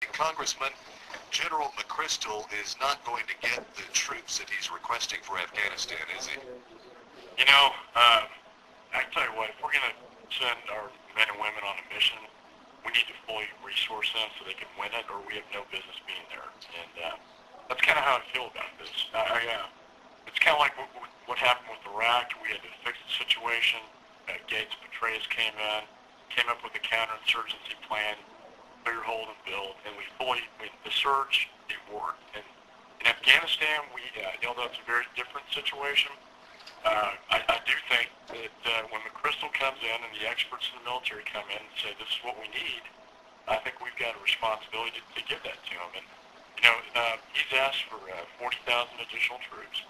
Congressman, General McChrystal is not going to get the troops that he's requesting for Afghanistan, is he? You know, I tell you what, if we're going to send our men and women on a mission, we need to fully resource them so they can win it, or we have no business being there. And that's kind of how I feel about this. It's kind of like what happened with Iraq. We had to fix the situation. Gates Petraeus came up with a counterinsurgency plan, clear, hold, and build, and the surge, it worked. And in Afghanistan, although it's a very different situation, I do think that when McChrystal comes in and the experts in the military come in and say, this is what we need, I think we've got a responsibility to give that to him. And, he's asked for 40,000 additional troops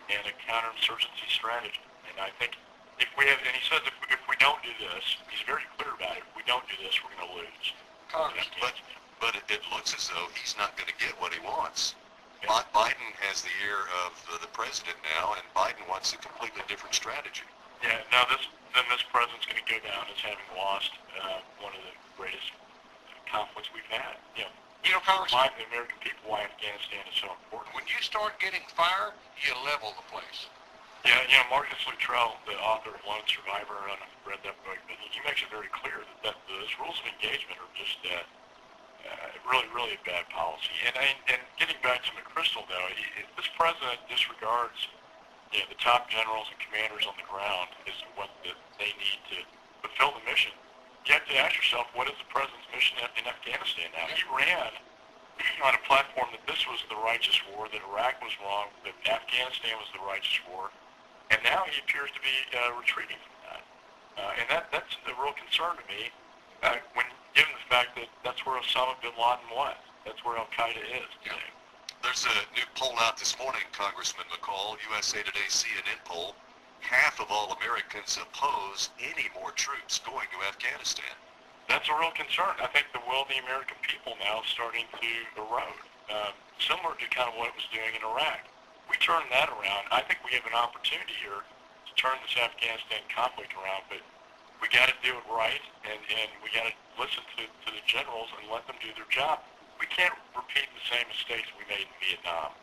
and a counterinsurgency strategy. And I think and he says if we don't do this, he's very clear about it, if we don't do this, we're going to lose. But it looks as though he's not going to get what he wants. Yeah. Biden has the ear of the president now, and Biden wants a completely different strategy. Yeah, now this president's going to go down as having lost one of the greatest conflicts we've had. Congressman, Remind the American people why Afghanistan is so important. when you start getting fire, you level the place. Yeah, Marcus Luttrell, the author of Lone Survivor, I don't know if you've read that book, but he makes it very clear that those rules of engagement are just really, really a bad policy. And getting back to McChrystal, though, this president disregards the top generals and commanders on the ground as to what they need to fulfill the mission. You have to ask yourself, what is the president's mission in Afghanistan now? He ran on a platform that this was the righteous war, that Iraq was wrong, that Afghanistan was the righteous war, and now he appears to be retreating from that. And that's a real concern to me, when given the fact that that's where Osama bin Laden was. That's where Al-Qaeda is today. There's a new poll out this morning, Congressman McCaul, USA Today CNN poll. Half of all Americans oppose any more troops going to Afghanistan. That's a real concern. I think the will of the American people now is starting to erode, similar to kind of what it was doing in Iraq. We turn that around. I think we have an opportunity here to turn this Afghanistan conflict around, but we got to do it right, and we got to listen to the generals and let them do their job. We can't repeat the same mistakes we made in Vietnam.